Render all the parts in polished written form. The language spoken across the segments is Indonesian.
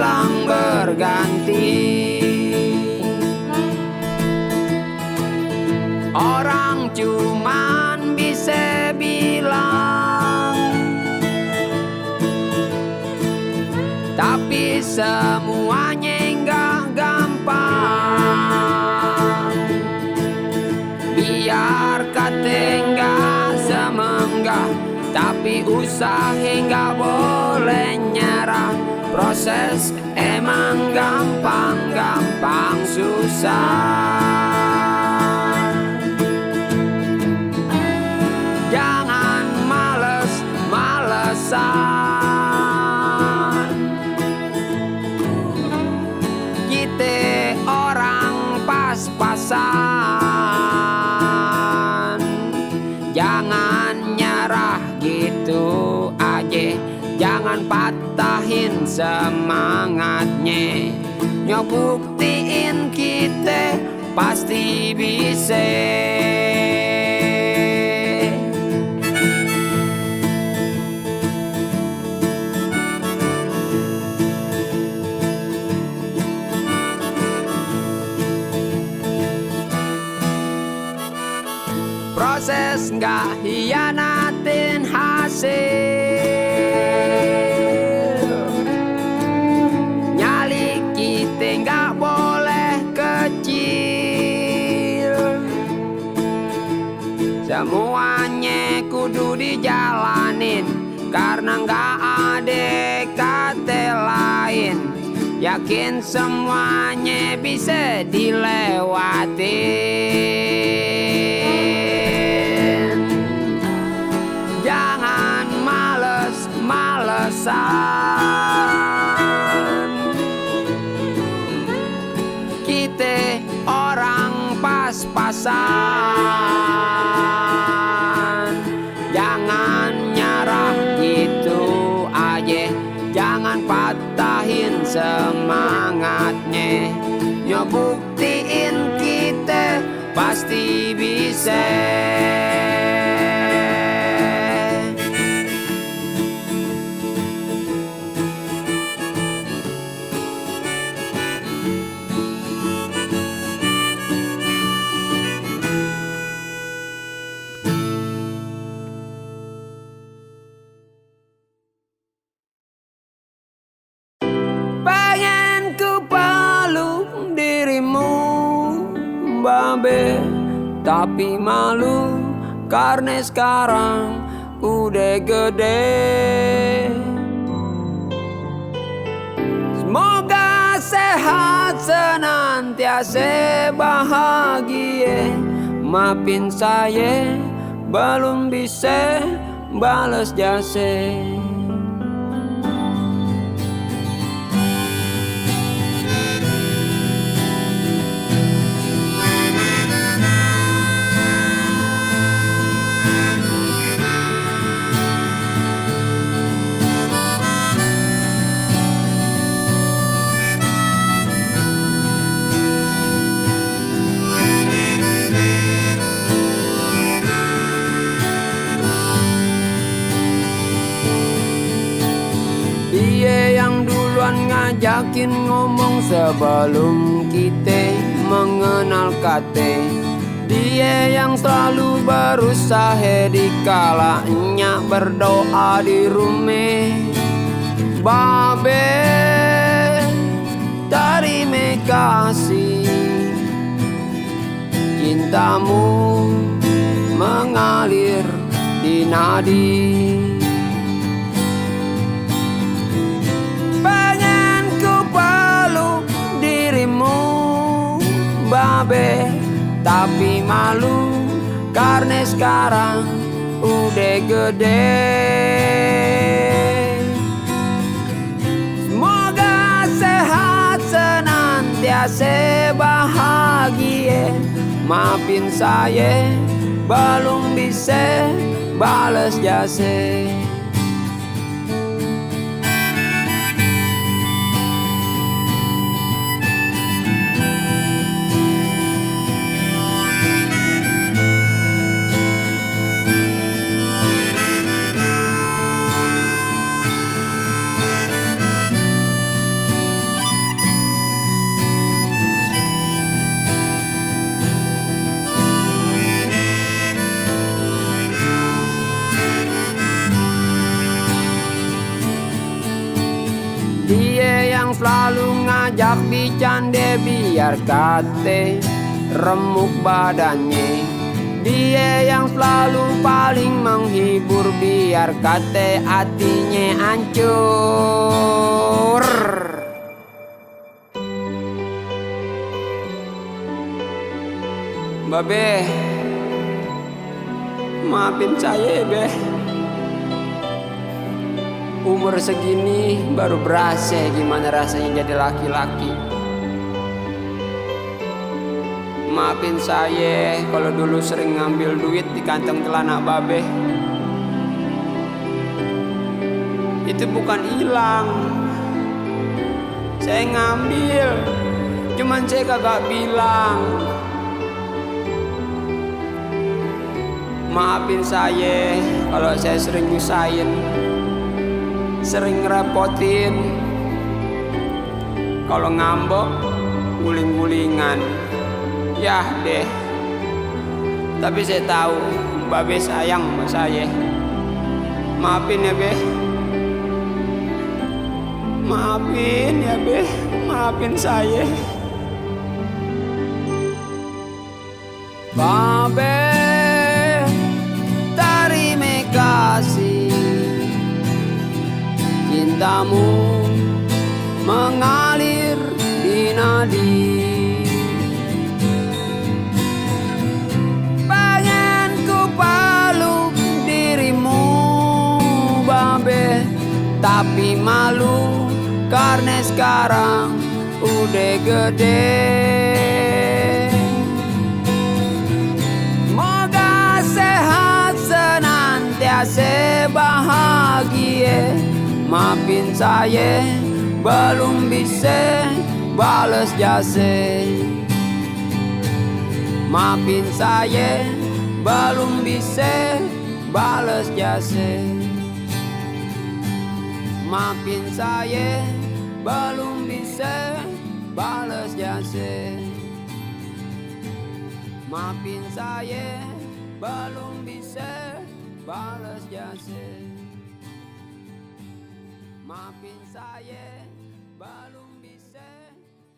silang berganti. Orang cuman bisa bilang, tapi semuanya enggak gampang. Biar kata enggak semenggak, tapi usaha enggak boleh nyerah. Proses emang gampang-gampang susah. Jangan males-malesan. Kita orang pas-pasan. Jangan nyerah gitu aja, jangan patahin semangatnya. Nyok buktiin kita pasti bisa. Proses nggak hianatin hasil. Nyali kita nggak boleh kecil. Semuanya kudu dijalanin, karena nggak ada kata lain. Yakin semuanya bisa dilewatin. Jangan males-malesan. Kita orang pas-pasan. Jangan nyerah gitu aja, jangan patahin semangatnya. Nyok buktiin kita pasti bisa. Pengen ku peluk dirimu, babe, tapi malu karena sekarang udah gede. Semoga sehat senantiasa bahagia. Maafin saya belum bisa balas jasa. Dia yang duluan ngajakin ngomong sebelum kita mengenal kata. Dia yang selalu berusaha dikala nyak berdoa di rumah. Babe, terima kasih, cintamu mengalir di nadi. Babe, tapi malu karena sekarang udah gede. Semoga sehat senantiasa bahagia. Maafin saya belum bisa balas jasa. yang selalu ngajak bicande biar kate remuk badannya. Dia yang selalu paling menghibur biar kate hatinya hancur. Babe, maafin saya ya be. Umur segini baru berasa gimana rasanya jadi laki-laki. Maafin saya kalau dulu sering ngambil duit di kantong celana babe. Itu bukan hilang, saya ngambil, cuman saya kagak bilang. Maafin saya kalau saya sering nyusahin, sering ngerepotin. Kalau ngambek, guling-gulingan. Yah deh. Tapi saya tahu babe sayang sama saya. Maafin ya be. Maafin ya be. Maafin saya. Babe, terima kasih. Cintamu mengalir di nadi. Pengen ku peluk dirimu babe, tapi malu karena sekarang udah gede. Moga sehat senantiasa bahagia. Maafin saya belum bisa balas jasa. Maafin saya belum bisa balas jasa. Maafin saya belum bisa balas jasa. Maafin saya belum bisa balas jasa. Maafin saya belum bisa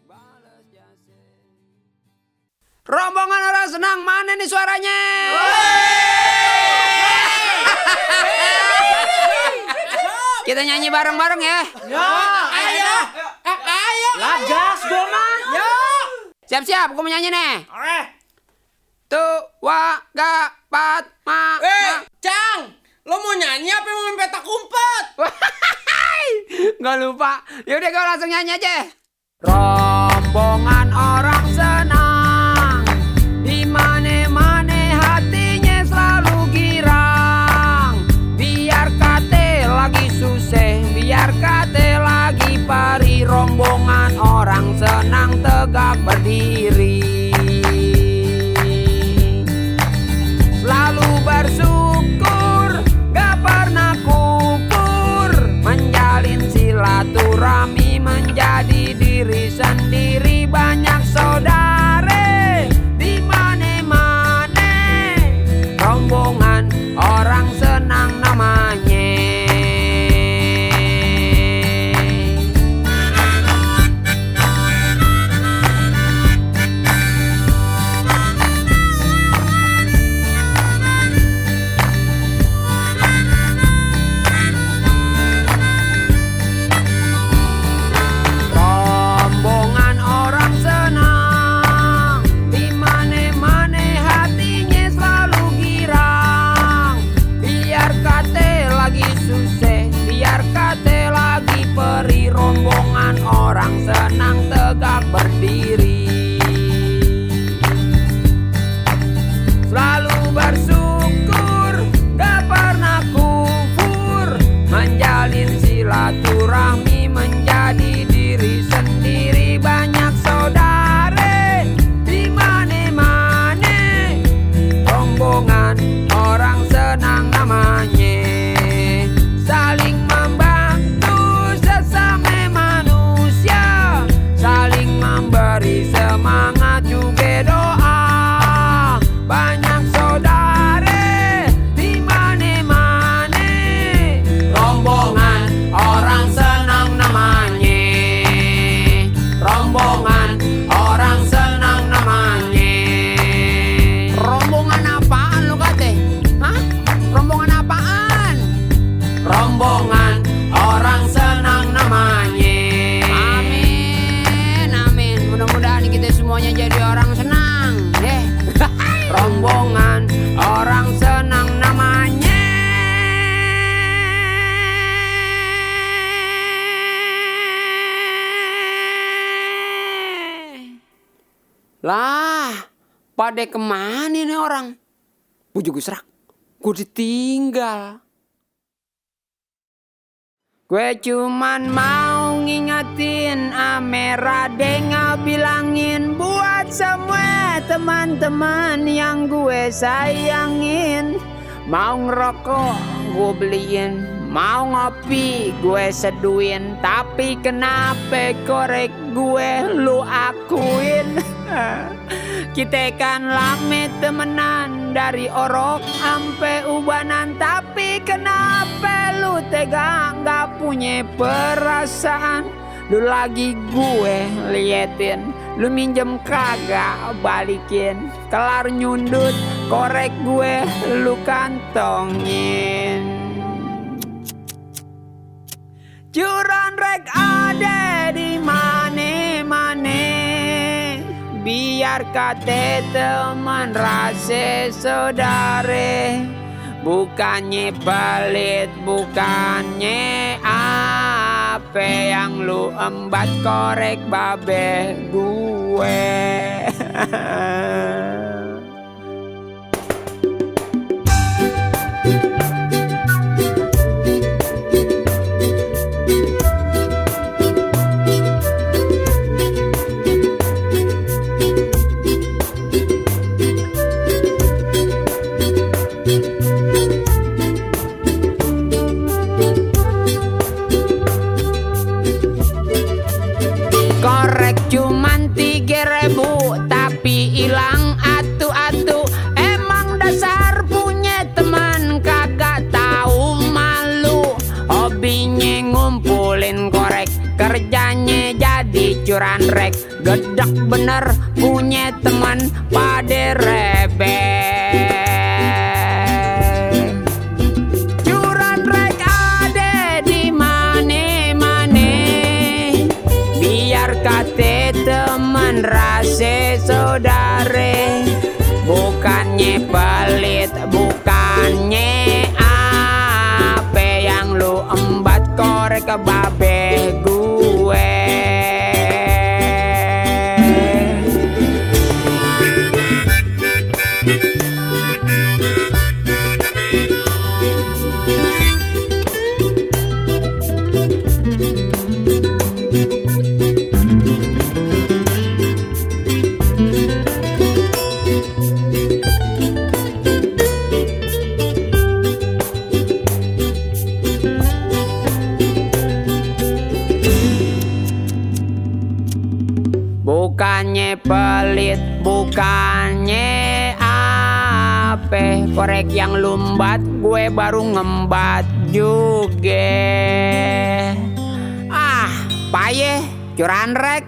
balas jasa. Rombongan orang senang, mana nih suaranya? Kita nyanyi bareng-bareng ya. Ayo. Lagas gue mah. Yo. Siap-siap, aku mau nyanyi nih. Oke. Tua gapat ma. Cang, lo mau nyanyi apa mau main petak umpet? Gak lupa. Yaudah gue langsung nyanyi aja. Rombongan orang senang, di mana-mana hatinya selalu girang. Biar kate lagi susah, biar kate lagi pari, rombongan orang senang tegak berdiri. Selalu bersyukur, gak pernah kufur, menjalin silaturahmi, menjadi diri sendiri, banyak saudara. Lah, pada kemana nih orang? Bujuk serak, gue ditinggal. Gue cuman mau ngingetin Rade ngabilangin buat semua teman-teman yang gue sayangin. Mau ngerokok gue beliin, mau ngopi gue seduin, tapi kenapa korek gue lu akuin? Kita kan lame temenan dari orok ampe ubanan, tapi kenapa lu tega gak punya perasaan? Lu lagi gue liatin, lu minjem kagak balikin, kelar nyundut korek gue lu kantongin. Curanrek ada di mane-mane, biar kate teman rase saudare. Bukannya pelit, bukannya apa yang lu embat korek babe gue. Korek cuman 3.000 tapi hilang atu-atu. Emang dasar punya teman kagak tahu malu. Hobinya ngumpulin korek, kerjanya jadi curanrek. Gedek bener punya teman pada rebel. Kate teman rase saudare, bukannya pelit, bukannya apa yang lu embat korek ke babe gue. Bukannya pelit, bukannya apa, korek yang lumbat gue baru ngembat juga. Payeh curanrek.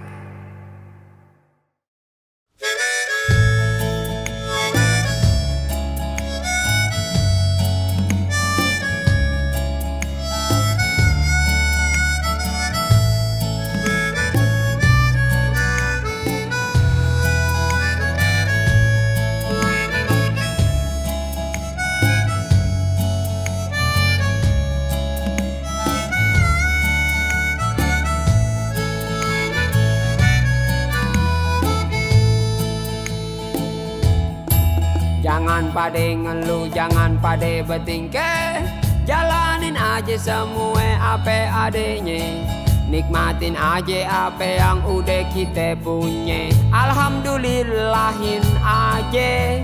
Jangan pade ngeluh, jangan pade bertingkah, jalanin aja semua apa adanya. Nikmatin aja apa yang udah kita punya. Alhamdulillahin aja.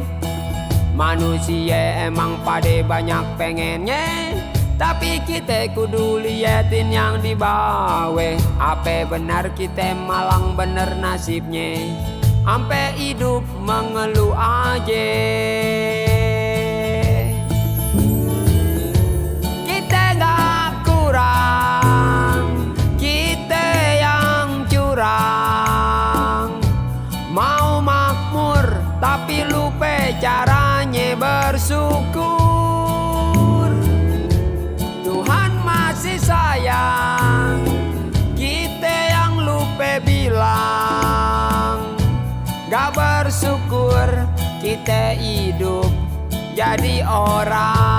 Manusia emang pade banyak pengennya, tapi kita kudu liatin yang di bawah. Apa benar kita malang bener nasibnya, ampe hidup mengeluh aja. Kita gak kurang, kita yang curang. Mau makmur tapi lupa caranya bersyukur. Tuhan masih sayang, kita yang lupa bilang. Gak bersyukur kita hidup jadi orang.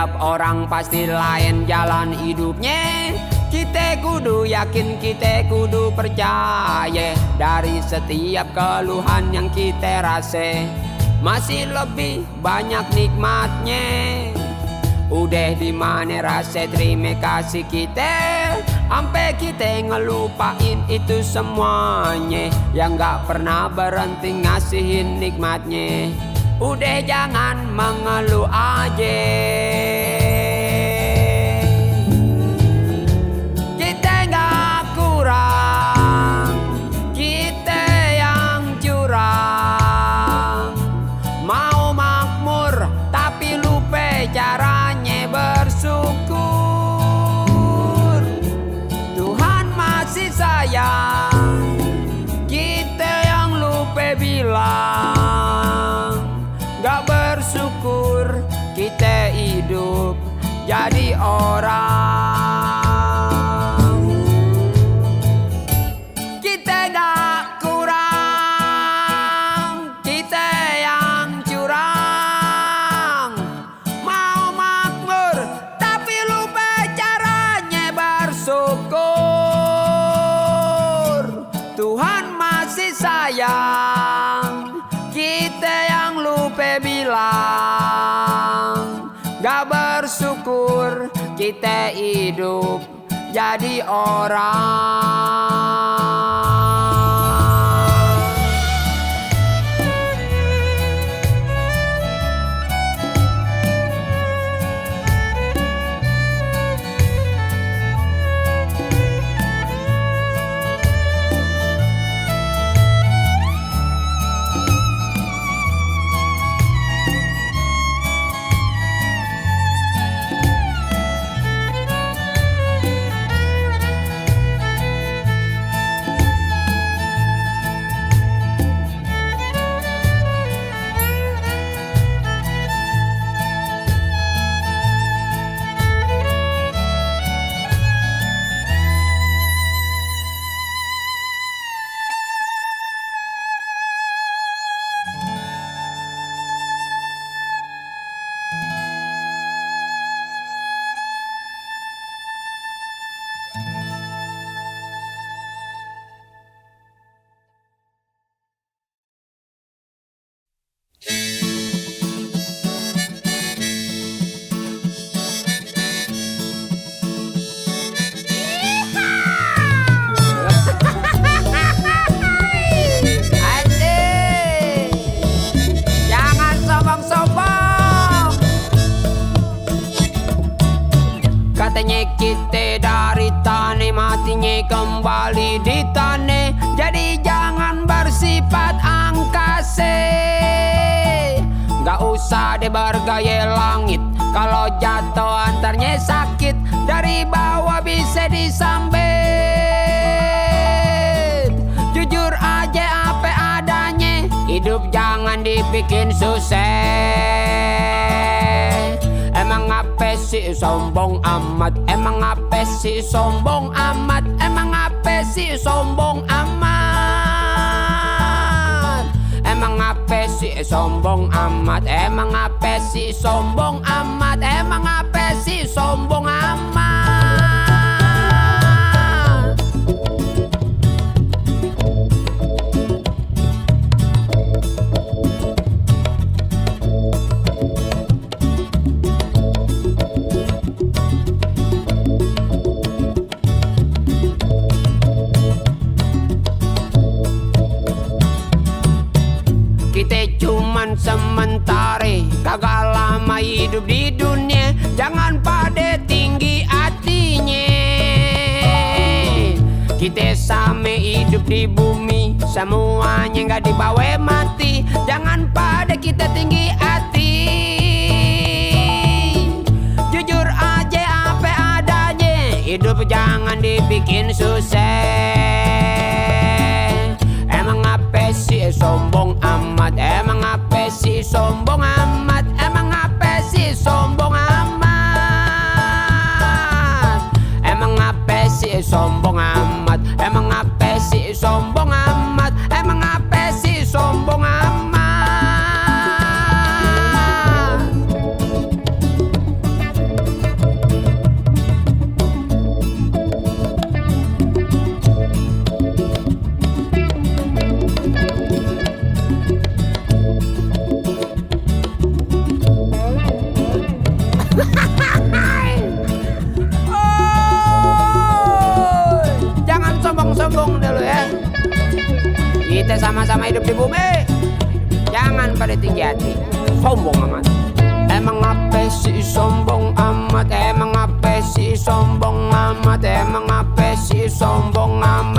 Setiap orang pasti lain jalan hidupnya. Kita kudu yakin, kita kudu percaya. Dari setiap keluhan yang kita rasa, masih lebih banyak nikmatnya. Udah dimana rasa terima kasih kita, sampai kita ngelupain itu semuanya. Yang gak pernah berhenti ngasihin nikmatnya. Udah jangan mengeluh aja. Kita gak kurang, kita yang curang. Mau makmur tapi lupa caranya bersyukur. Tuhan masih sayang, kita yang lupa bilang. Gak bersyukur, kita hidup jadi orang. Kita gak kurang, kita yang curang. Mau makmur tapi lupa caranya bersyukur. Tuhan masih sayang, kita yang lupa bilang. Gak bersyukur, kita hidup jadi orang. Katanya kita dari tanah, matinya kembali di tanah. Jadi jangan bersifat angkasa. Gak usah deh bergaya langit, kalau jatuh antarnya sakit. Dari bawah bisa disambit. Jujur aja apa adanya, hidup jangan dibikin susah. Emang apa sih sombong amat? Emang apa sih sombong amat? Emang apa sih sombong amat? Emang apa sih sombong amat? Emang apa sih sombong amat? Emang apa sih sombong amat? Sementara kagak lama hidup di dunia, jangan pada tinggi hatinya. Kita sama hidup di bumi, semuanya gak dibawa mati. Jangan pada kita tinggi hati. Jujur aja apa adanya, hidup jangan dibikin susah. Emang apa sih sombong amat? Emang apa sih sombong amat? Emang apa sih sombong amat? Emang apa sih sombong amat? Emang apa sih sombong amat? Emang apa sih sombong amat? kita sama-sama hidup di bumi. Jangan pada tinggi hati, sombong amat. Emang apa sih sombong amat? Emang apa sih sombong amat? Emang apa sih sombong amat?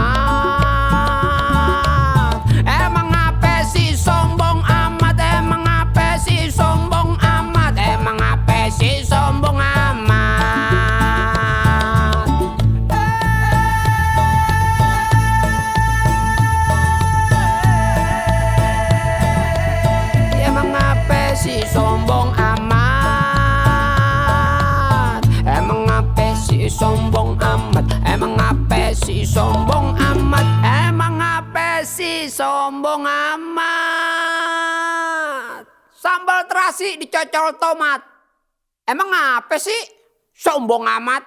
Emang apa sih sombong amat? Emang apa sih sombong amat? Emang apa sih sombong amat? Emang apa sih sombong amat? Emang apa sih sombong amat? Emang apa sih sombong amat? Emang apa sih sombong amat? Sambal terasi dicocol tomat. Emang apa sih sombong amat?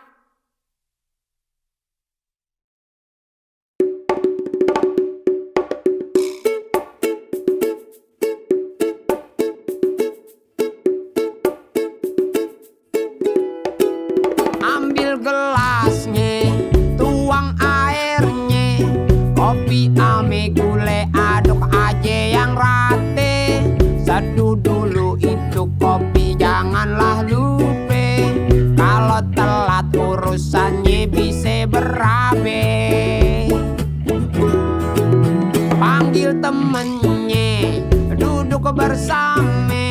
Ambil gelasnya, tuang airnya, kopi ame gule aduk aja yang rate. Seduh dulu itu kopi janganlah lupa, kalau telat urusannya bisa berabe. Panggil temennya, duduk bersama,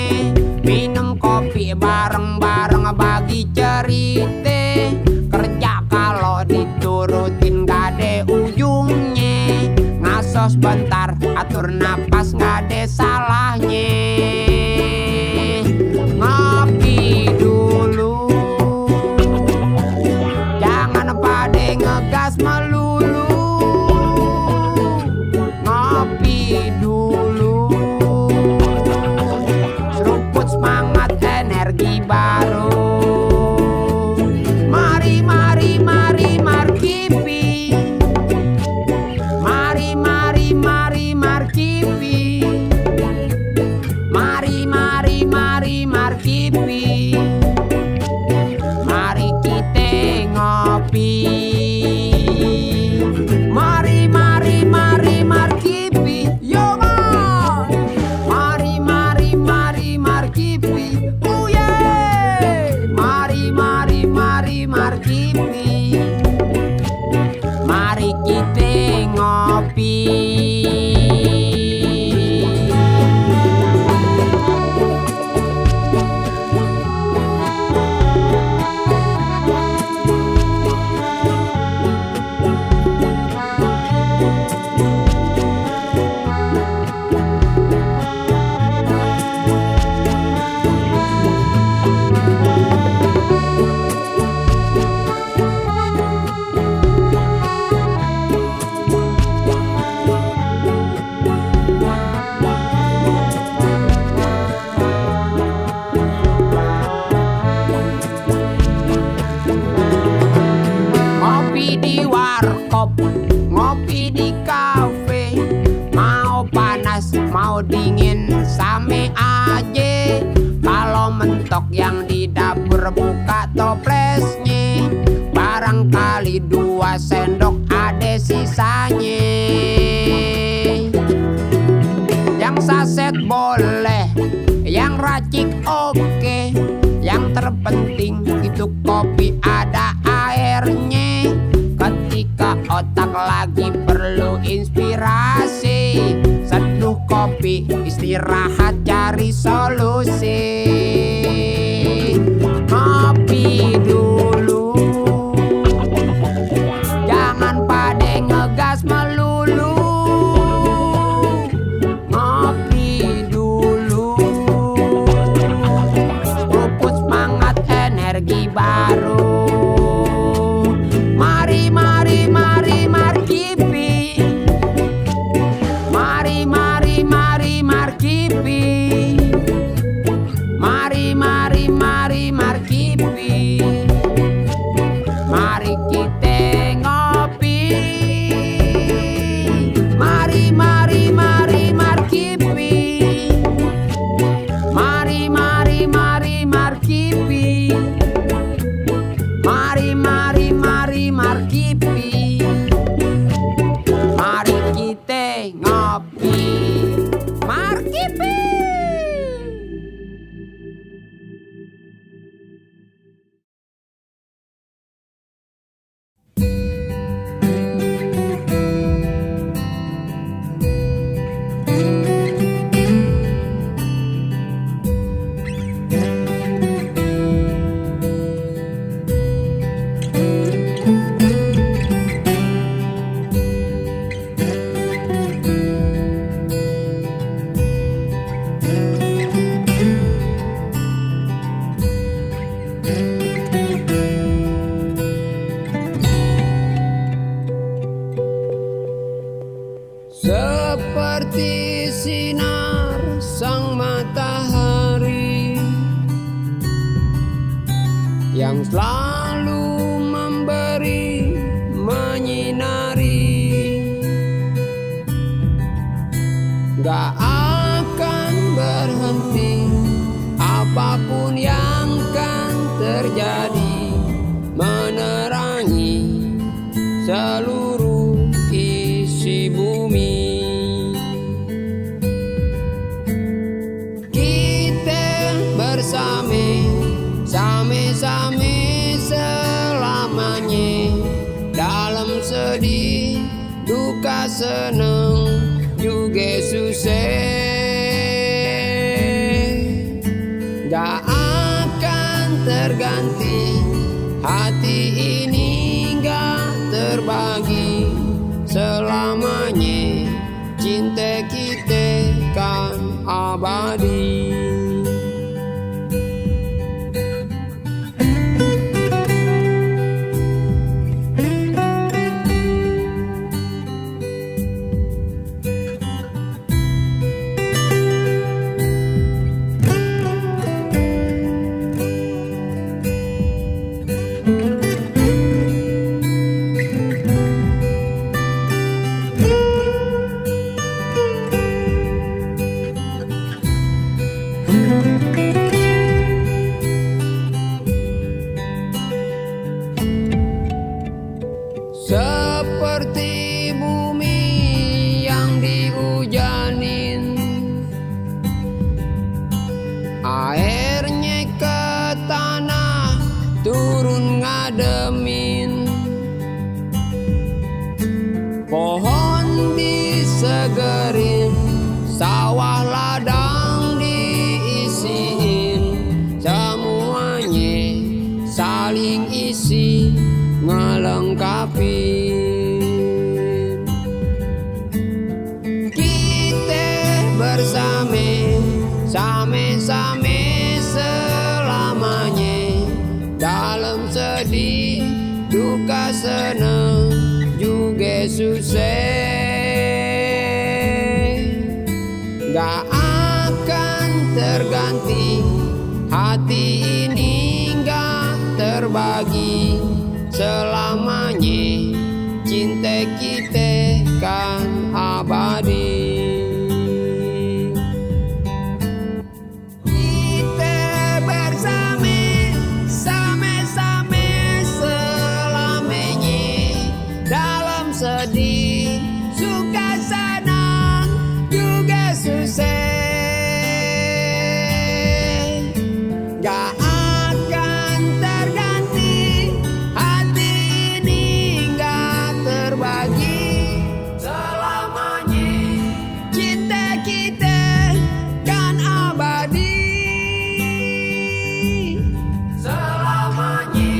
minum kopi bareng-bareng bagi cerita. Kerja kalau diturutin gak ada ujungnya, ngasos bentar atur napas gak ada salahnya. Ngopi dulu, jangan pada ngegas melulu. Ngopi dulu, seruput semangat energi baru. Mari, mari, mari, markipi. Mari, mari, mari, markipi. Mari, mari, mari, markipi. Mari kita ngopi. Mari, mari, mari, markipi. Yo man. Mari, mari, mari, markipi. Oh yeah. Mari, mari, mari, markipi. Mari kita ngopi. Ngopi di warkop, ngopi di kafe, mau panas mau dingin same aja. Kalau mentok yang di dapur buka toplesnya, barangkali 2 sendok ada sisanya. Yang saset boleh, yang racik oke, yang terpenting itu kopi ada airnya. Ketika otak lagi perlu inspirasi, seduh kopi istirahat cari solusi. Ngopi dulu, jangan pada ngegas melulu. Ngopi dulu, pupus semangat energi baru. Mari, mari, mari, markipi. Mari, mari, mari, markipi. Mari, mari, mari, markipi. Mari kita ngopi. Mari, mari, mari, markipi. Mari, mari, mari, markipi. Mari, mari, mari, markipi. Mari kita ngopi. yang selalu memberi, menyinari, gak akan berhenti apapun yang kan terjadi, menerangi seluruh isi bumi. Kita bersama, same-same selamanya, dalam sedih, duka, senang, juga susah. Gak akan terganti, hati ini gak terbagi selamanya, cinta kita kan abadi. Seperti bumi yang dihujanin, airnya ke tanah turun ngademin, pohon disegerin, sawah ladang diisiin, semuanya saling isi ngelengkapi. Kita bersama, same-same selamanya, dalam sedih, duka, senang, juga susah. Gak akan terganti, hati ini gak terbagi selamanya, cinta kita kan abadi. Kita bersama, same-same selamanya, dalam sedih, suka, senang, juga susah. Gak akan terganti, hati ini gak terbagi selamanya, cinta kita kan abadi. Selamanya,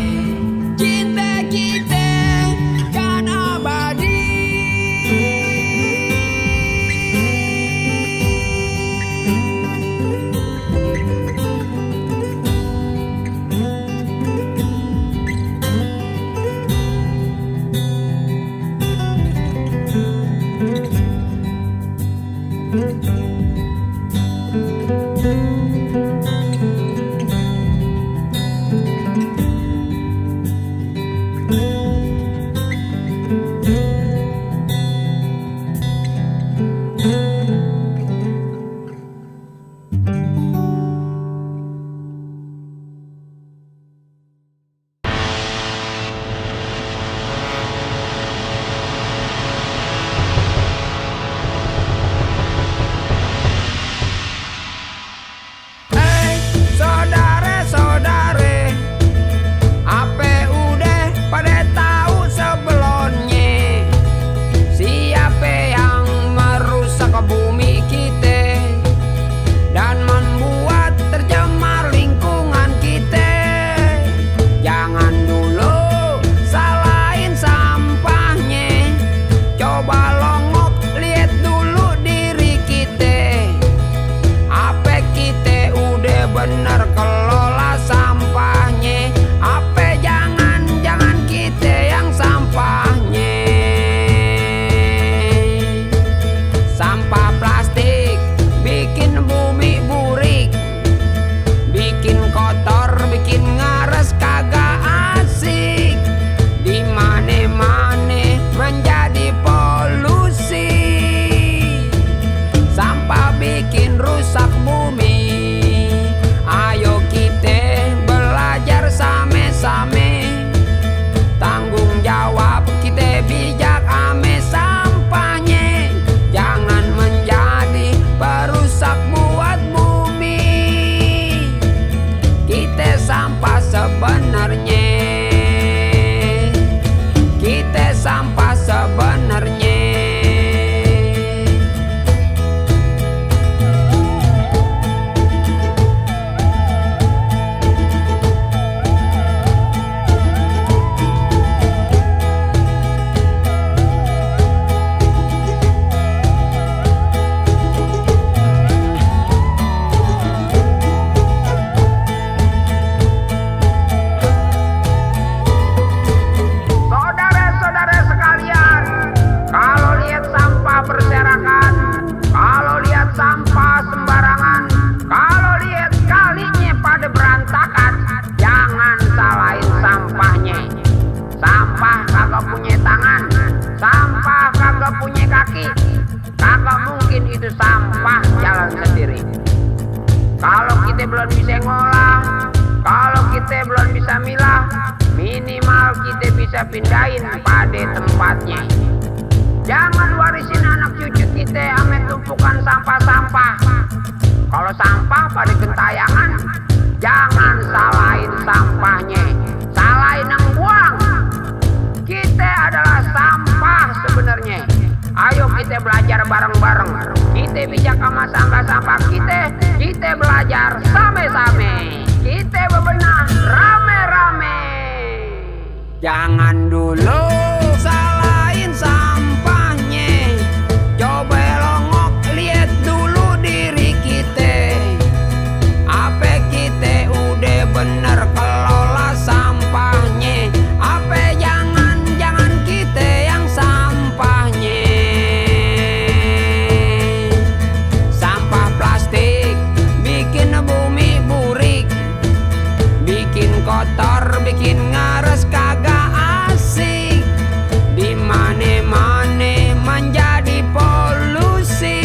cinta kita kan abadi. Bikin kotor, bikin ngares, kagak ngolah. Kalau kita belum bisa milah, minimal kita bisa pindahin pada tempatnya. Jangan warisin anak cucu kita ame tumpukan sampah-sampah. Kalau sampah pada gentayangan, jangan salahin sampahnya, salahin yang buang. Kita adalah sampah sebenarnya. Ayo kita belajar bareng-bareng. Kita bijak sama sampah-sampah kita belajar sama-sama. Kita bebenah rame-rame. Jangan dulu salahin sampahnya. Coba longok lihat dulu diri kita. Apa kita udah bener kelola sampahnya? Apa jangan kita yang sampahnya? Sampah plastik bikin bumi burik, bikin kotor, bikin ngares kagak asik. Di mana-mana menjadi polusi.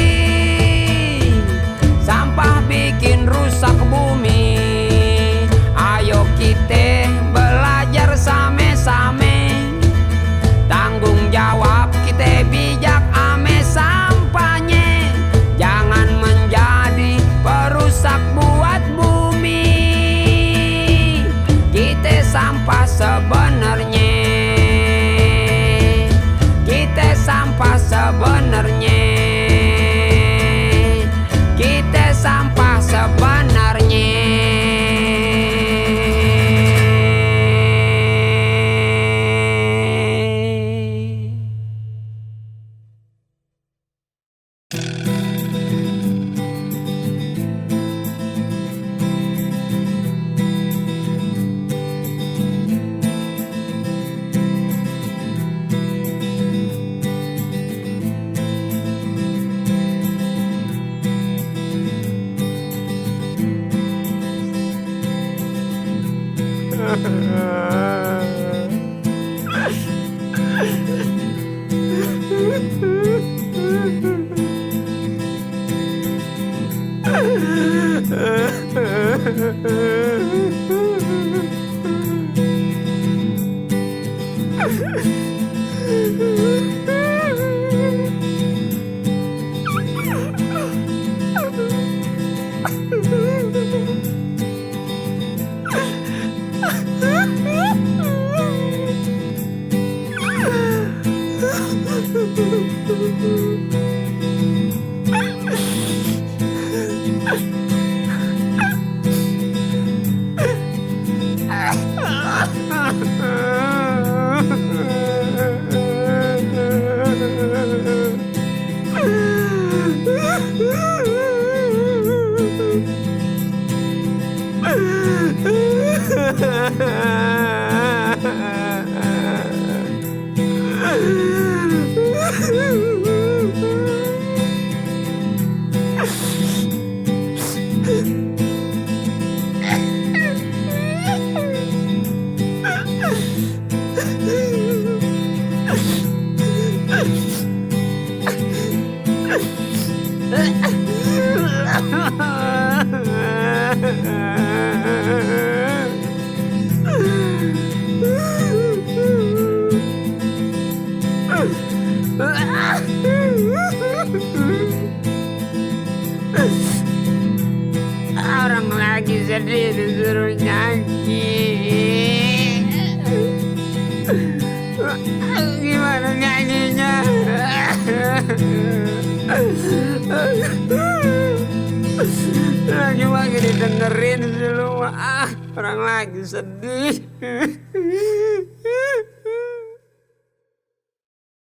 Sampah bikin rusak bumi. Ayo kita belajar sama-sama. Tanggung jawab kita bijak ame sampahnya. Jangan menjadi perusak buat bumi. Kita sampah sebenarnya. Kita sampah sebenarnya. Kita sampah sebenarnya. Orang lagi sedih disuruh nyanyi. Gimana nyanyinya? Lagi didengerin semua. Orang lagi sedih.